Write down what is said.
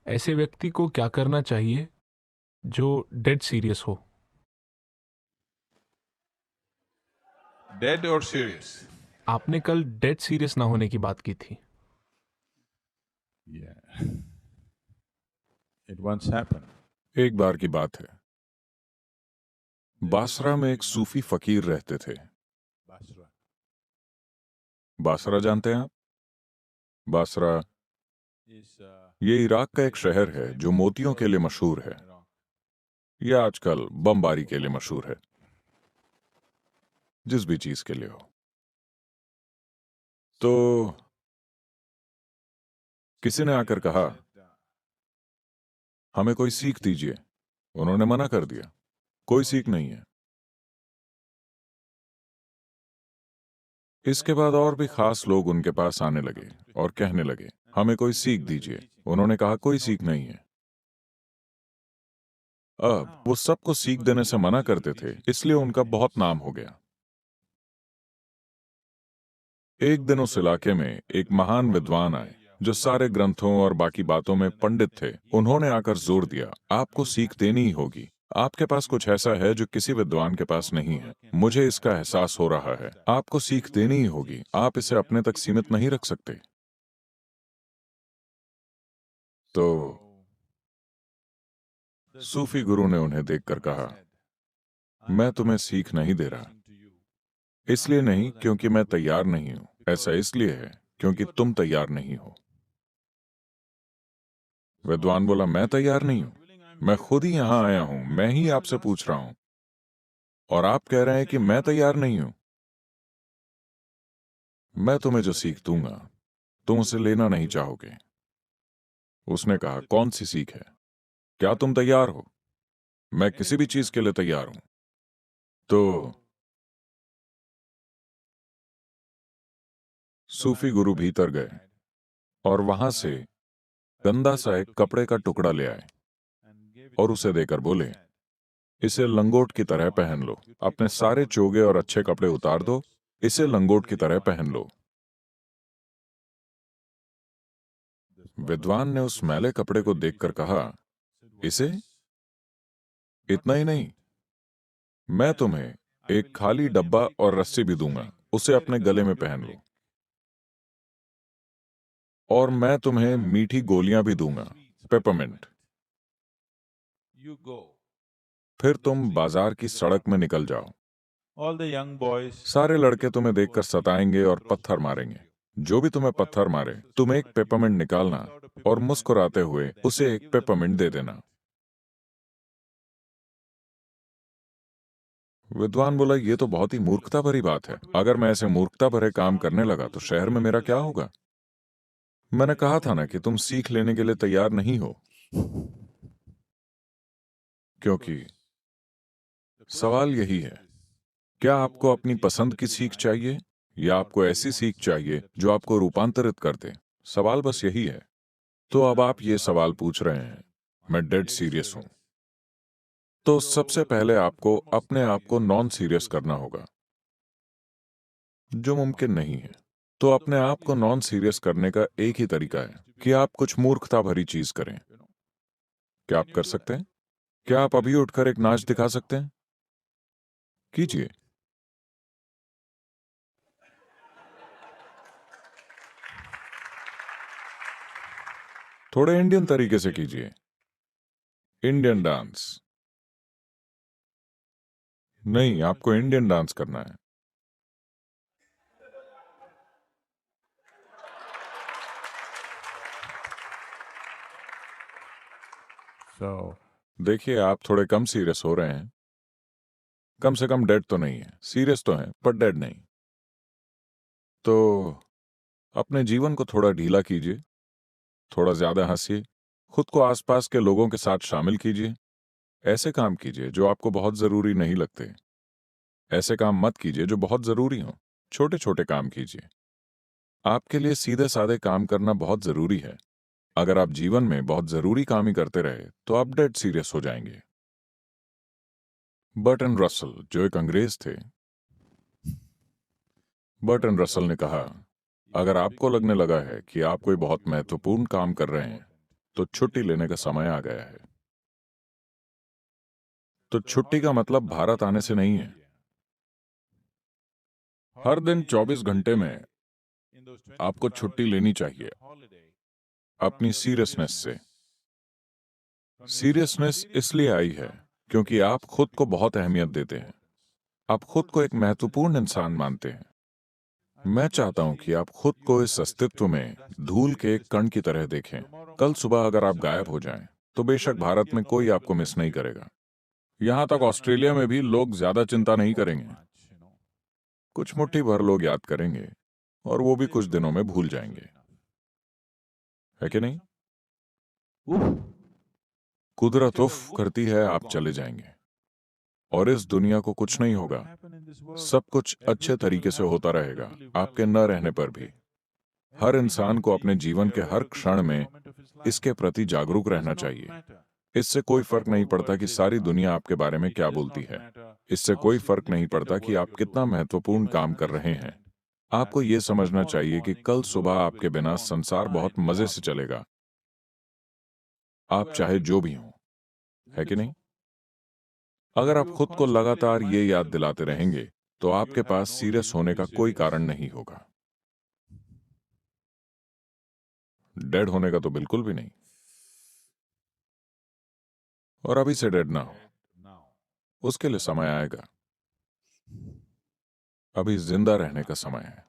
ऐसे व्यक्ति को क्या करना चाहिए जो डेड सीरियस हो? Dead or serious? आपने कल डेड सीरियस ना होने की बात की थी। Yeah. It once happened. एक बार की बात है, बासरा में एक सूफी फकीर रहते थे। Basra. बासरा जानते हैं आप? बासरा Is ये इराक का एक शहर है जो मोतियों के लिए मशहूर है। यह आजकल बमबारी के लिए मशहूर है, जिस भी चीज के लिए हो। तो किसी ने आकर कहा, हमें कोई सीख दीजिए। उन्होंने मना कर दिया, कोई सीख नहीं है। इसके बाद और भी खास लोग उनके पास आने लगे और कहने लगे, हमें कोई सीख दीजिए। उन्होंने कहा, कोई सीख नहीं है। अब वो सबको सीख देने से मना करते थे, इसलिए उनका बहुत नाम हो गया। एक दिन उस इलाके में एक महान विद्वान आए जो सारे ग्रंथों और बाकी बातों में पंडित थे। उन्होंने आकर जोर दिया, आपको सीख देनी ही होगी। आपके पास कुछ ऐसा है जो किसी विद्वान के पास नहीं है। मुझे इसका एहसास हो रहा है। आपको सीख देनी ही होगी। आप इसे अपने तक सीमित नहीं रख सकते। तो सूफी गुरु ने उन्हें देखकर कहा, मैं तुम्हें सीख नहीं दे रहा। इसलिए नहीं क्योंकि मैं तैयार नहीं हूं, ऐसा इसलिए है क्योंकि तुम तैयार नहीं हो। विद्वान बोला, मैं तैयार नहीं हूं, मैं खुद ही यहां आया हूं, मैं ही आपसे पूछ रहा हूं और आप कह रहे हैं कि मैं तैयार नहीं हूं। मैं तुम्हें जो सीख दूंगा तुम उसे लेना नहीं चाहोगे। उसने कहा, कौन सी सीख है? क्या तुम तैयार हो? मैं किसी भी चीज के लिए तैयार हूं। तो सूफी गुरु भीतर गए और वहां से गंदा सा एक कपड़े का टुकड़ा ले आए और उसे देकर बोले, इसे लंगोट की तरह पहन लो। अपने सारे चोगे और अच्छे कपड़े उतार दो, इसे लंगोट की तरह पहन लो। विद्वान ने उस मैले कपड़े को देखकर कहा, इसे? इतना ही नहीं, मैं तुम्हें एक खाली डब्बा और रस्सी भी दूंगा, उसे अपने गले में पहन लो। और मैं तुम्हें मीठी गोलियां भी दूंगा, पेपरमिंट। you go. फिर तुम बाजार की सड़क में निकल जाओ। All the young boys. सारे लड़के तुम्हें देखकर सताएंगे और पत्थर मारेंगे। जो भी तुम्हें पत्थर मारे, तुम एक पेपरमिंट निकालना और मुस्कुराते हुए उसे एक पेपरमिंट दे देना। विद्वान बोला, ये तो बहुत ही मूर्खता भरी बात है। अगर मैं ऐसे मूर्खता भरे काम करने लगा तो शहर में मेरा क्या होगा? मैंने कहा था ना कि तुम सीख लेने के लिए तैयार नहीं हो। क्योंकि सवाल यही है, क्या आपको अपनी पसंद की सीख चाहिए या आपको ऐसी सीख चाहिए जो आपको रूपांतरित कर दे? सवाल बस यही है। तो अब आप ये सवाल पूछ रहे हैं, मैं डेड सीरियस हूं। तो सबसे पहले आपको अपने आप को नॉन सीरियस करना होगा, जो मुमकिन नहीं है। तो अपने आप को नॉन सीरियस करने का एक ही तरीका है कि आप कुछ मूर्खता भरी चीज करें। क्या आप कर सकते हैं? क्या आप अभी उठकर एक नाच दिखा सकते हैं? कीजिए। थोड़े इंडियन तरीके से कीजिए। Indian dance. नहीं, आपको इंडियन डांस करना है। So देखिए, आप थोड़े कम सीरियस हो रहे हैं। कम से कम डेड तो नहीं है, सीरियस तो है पर डेड नहीं। तो अपने जीवन को थोड़ा ढीला कीजिए, थोड़ा ज्यादा हंसिए, खुद को आसपास के लोगों के साथ शामिल कीजिए। ऐसे काम कीजिए जो आपको बहुत जरूरी नहीं लगते। ऐसे काम मत कीजिए जो बहुत जरूरी हो। छोटे छोटे काम कीजिए। आपके लिए सीधे साधे काम करना बहुत जरूरी है। अगर आप जीवन में बहुत जरूरी काम ही करते रहे तो आप डेड सीरियस हो जाएंगे। बर्टन रसल, जो एक अंग्रेज थे, बर्टन रसल ने कहा, अगर आपको लगने लगा है कि आप कोई बहुत महत्वपूर्ण काम कर रहे हैं तो छुट्टी लेने का समय आ गया है। तो छुट्टी का मतलब भारत आने से नहीं है। हर दिन 24 घंटे में आपको छुट्टी लेनी चाहिए अपनी सीरियसनेस से। सीरियसनेस इसलिए आई है क्योंकि आप खुद को बहुत अहमियत देते हैं। आप खुद को एक महत्वपूर्ण इंसान मानते हैं। मैं चाहता हूं कि आप खुद को इस अस्तित्व में धूल के एक कण की तरह देखें। कल सुबह अगर आप गायब हो जाएं, तो बेशक भारत में कोई आपको मिस नहीं करेगा। यहां तक ऑस्ट्रेलिया में भी लोग ज्यादा चिंता नहीं करेंगे। कुछ मुट्ठी भर लोग याद करेंगे और वो भी कुछ दिनों में भूल जाएंगे, है कि नहीं? कुदरत उफ करती है, आप चले जाएंगे और इस दुनिया को कुछ नहीं होगा। सब कुछ अच्छे तरीके से होता रहेगा आपके न रहने पर भी। हर इंसान को अपने जीवन के हर क्षण में इसके प्रति जागरूक रहना चाहिए। इससे कोई फर्क नहीं पड़ता कि सारी दुनिया आपके बारे में क्या बोलती है। इससे कोई फर्क नहीं पड़ता कि आप कितना महत्वपूर्ण काम कर रहे हैं। आपको ये समझना चाहिए कि कल सुबह आपके बिना संसार बहुत मजे से चलेगा, आप चाहे जो भी हों, है कि नहीं? अगर आप खुद को लगातार ये याद दिलाते रहेंगे, तो आपके पास सीरियस होने का कोई कारण नहीं होगा। डेड होने का तो बिल्कुल भी नहीं। और अभी से डेड ना हो, उसके लिए समय आएगा। अभी जिंदा रहने का समय है।